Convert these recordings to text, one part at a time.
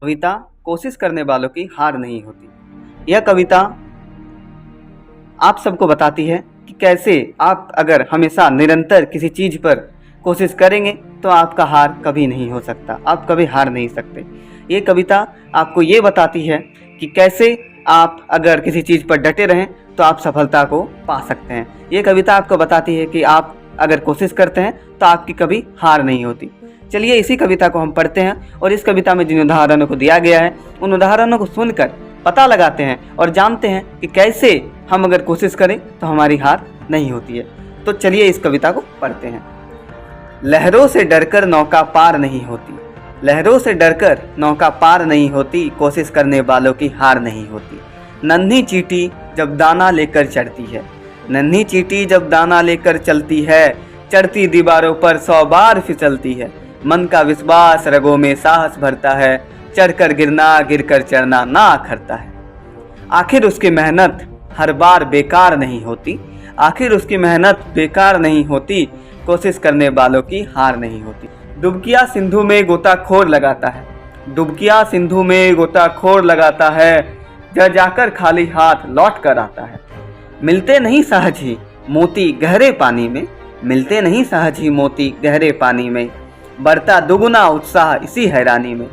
कविता कोशिश करने वालों की हार नहीं होती। यह कविता आप सबको बताती है कि कैसे आप अगर हमेशा निरंतर किसी चीज़ पर कोशिश करेंगे तो आपका हार कभी नहीं हो सकता, आप कभी हार नहीं सकते। ये कविता आपको ये बताती है कि कैसे आप अगर किसी चीज़ पर डटे रहें तो आप सफलता को पा सकते हैं। ये कविता आपको बताती है कि आप अगर कोशिश करते हैं तो आपकी कभी हार नहीं होती। चलिए इसी कविता को हम पढ़ते हैं और इस कविता में जिन उदाहरणों को दिया गया है उन उदाहरणों को सुनकर पता लगाते हैं और जानते हैं कि कैसे हम अगर कोशिश करें तो हमारी हार नहीं होती है। तो चलिए इस कविता को पढ़ते हैं। लहरों से डरकर नौका पार नहीं होती, लहरों से डरकर नौका पार नहीं होती, कोशिश करने वालों की हार नहीं होती। नन्ही चींटी जब दाना लेकर चढ़ती है, नन्ही चींटी जब दाना लेकर चलती है, चढ़ती दीवारों पर 100 बार फिसलती है। मन का विश्वास रगों में साहस भरता है, चढ़कर गिरना गिरकर चढ़ना ना अखरता है। आखिर उसकी मेहनत हर बार बेकार नहीं होती, आखिर उसकी मेहनत बेकार नहीं होती, कोशिश करने वालों की हार नहीं होती। डुबकिया सिंधु में गोताखोर लगाता है, डुबकिया सिंधु में गोताखोर लगाता है, जा जाकर खाली हाथ लौट कर आता है। मिलते नहीं सहज ही मोती गहरे पानी में, मिलते नहीं सहज ही मोती गहरे पानी में, बढ़ता दुगुना उत्साह इसी हैरानी में।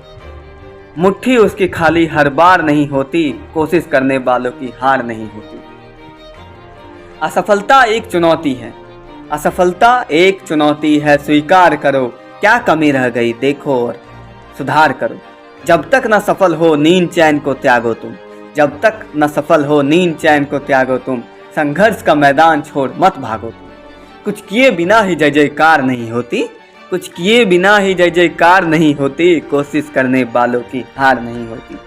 मुट्ठी उसकी खाली हर बार नहीं होती, कोशिश करने वालों की हार नहीं होती। असफलता एक चुनौती है, असफलता एक चुनौती है, स्वीकार करो क्या कमी रह गई देखो और सुधार करो। जब तक न सफल हो नींद चैन को त्यागो तुम, जब तक न सफल हो नींद चैन को त्यागो तुम, संघर्ष का मैदान छोड़ मत भागो तुम। कुछ किए बिना ही जय जयकार नहीं होती, कुछ किए बिना ही जय जयकार नहीं होती, कोशिश करने वालों की हार नहीं होती,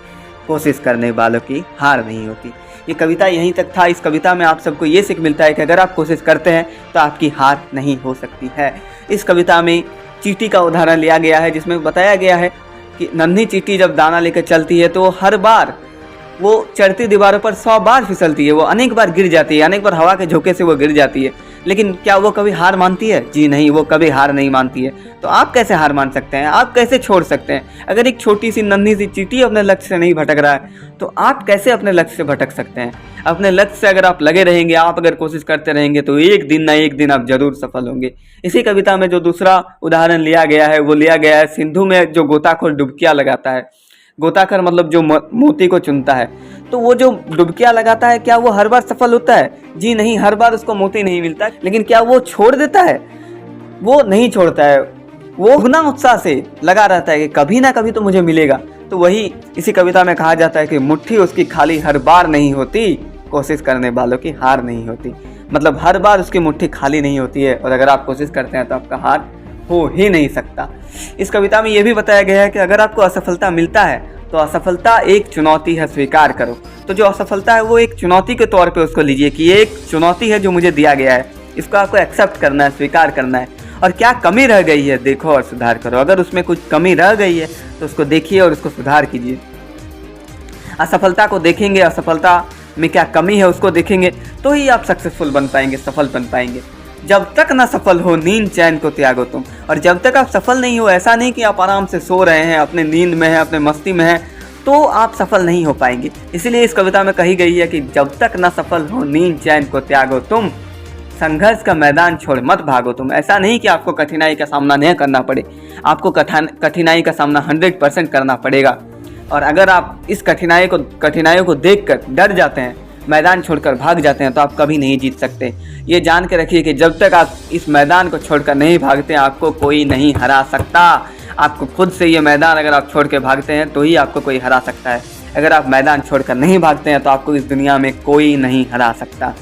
कोशिश करने वालों की हार नहीं होती। ये कविता यहीं तक था। इस कविता में आप सबको ये सीख मिलता है कि अगर आप कोशिश करते हैं तो आपकी हार नहीं हो सकती है। इस कविता में चींटी का उदाहरण लिया गया है जिसमें बताया गया है कि नन्ही चींटी जब दाना लेकर चलती है तो हर बार वो चढ़ती दीवारों पर 100 बार फिसलती है, वो अनेक बार गिर जाती है, अनेक बार हवा के झोंके से वो गिर जाती है, लेकिन क्या वो कभी हार मानती है? जी नहीं, वो कभी हार नहीं मानती है। तो आप कैसे हार मान सकते हैं? आप कैसे छोड़ सकते हैं? अगर एक छोटी सी नन्ही सी चींटी अपने लक्ष्य से नहीं भटक रहा है तो आप कैसे अपने लक्ष्य से भटक सकते हैं? अपने लक्ष्य से अगर आप लगे रहेंगे, आप अगर कोशिश करते रहेंगे तो एक दिन ना एक दिन आप जरूर सफल होंगे। इसी कविता में जो दूसरा उदाहरण लिया गया है वो लिया गया है सिंधु में जो गोताखोर डुबकियां लगाता है। गोताखोर मतलब जो मोती को चुनता है, तो वो जो डुबकियां लगाता है क्या वो हर बार सफल होता है? जी नहीं, हर बार उसको मोती नहीं मिलता। लेकिन क्या वो छोड़ देता है? वो नहीं छोड़ता है, वो दुगना उत्साह से लगा रहता है कि कभी ना कभी तो मुझे मिलेगा। तो वही इसी कविता में कहा जाता है कि मुट्ठी उसकी खाली हर बार नहीं होती, कोशिश करने वालों की हार नहीं होती। मतलब हर बार उसकी मुट्ठी खाली नहीं होती है और अगर आप कोशिश करते हैं तो आपका हार हो ही नहीं सकता। इस कविता में यह भी बताया गया है कि अगर आपको असफलता मिलता है तो असफलता एक चुनौती है, स्वीकार करो। तो जो असफलता है वो एक चुनौती के तौर पे उसको लीजिए कि ये एक चुनौती है जो मुझे दिया गया है, इसको आपको एक्सेप्ट करना है, स्वीकार करना है। और क्या कमी रह गई है देखो और सुधार करो। अगर उसमें कुछ कमी रह गई है तो उसको देखिए और उसको सुधार कीजिए। असफलता को देखेंगे, असफलता में क्या कमी है उसको देखेंगे तो ही आप सक्सेसफुल बन पाएंगे, सफल बन पाएंगे। जब तक ना सफल हो नींद चैन को त्यागो तुम। और जब तक आप सफल नहीं हो, ऐसा नहीं कि आप आराम से सो रहे हैं, अपने नींद में हैं, अपने मस्ती में हैं, तो आप सफल नहीं हो पाएंगे। इसीलिए इस कविता में कही गई है कि जब तक ना सफल हो नींद चैन को त्यागो तुम, संघर्ष का मैदान छोड़ मत भागो तुम। ऐसा नहीं कि आपको कठिनाई का सामना नहीं करना पड़े, आपको कठिनाई का सामना 100% करना पड़ेगा। और अगर आप इस कठिनाइयों को देखकर डर जाते हैं, मैदान छोड़कर भाग जाते हैं तो आप कभी नहीं जीत सकते। ये जान के रखिए कि जब तक आप इस मैदान को छोड़कर नहीं भागते आपको कोई नहीं हरा सकता। आपको खुद से ये मैदान अगर आप छोड़ के भागते हैं तो ही आपको कोई हरा सकता है। अगर आप मैदान छोड़कर नहीं भागते हैं तो आपको इस दुनिया में कोई नहीं हरा सकता।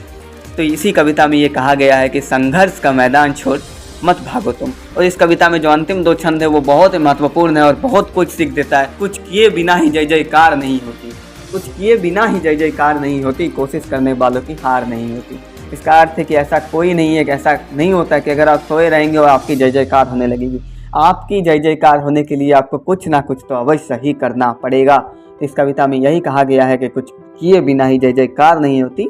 तो इसी कविता में ये कहा गया है कि संघर्ष का मैदान छोड़ मत भागो तुम। और इस कविता में जो अंतिम 2 छंद है वो बहुत ही महत्वपूर्ण है और बहुत कुछ सीख देता है। कुछ किए बिना ही जय जयकार नहीं होती, कुछ किए बिना ही जय जयकार नहीं होती, कोशिश करने वालों की हार नहीं होती। इसका अर्थ है कि ऐसा कोई नहीं है, कि ऐसा नहीं होता कि अगर आप सोए रहेंगे और आपकी जय जयकार होने लगेगी। आपकी जय जयकार होने के लिए आपको कुछ ना कुछ तो अवश्य ही करना पड़ेगा। इस कविता में यही कहा गया है कि कुछ किए बिना ही जय जयकार नहीं होती,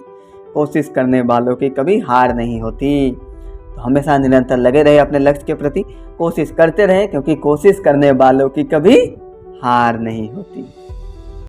कोशिश करने वालों की कभी हार नहीं होती। तो हमेशा निरंतर लगे रहे अपने लक्ष्य के प्रति, कोशिश करते रहे, क्योंकि कोशिश करने वालों की कभी हार नहीं होती।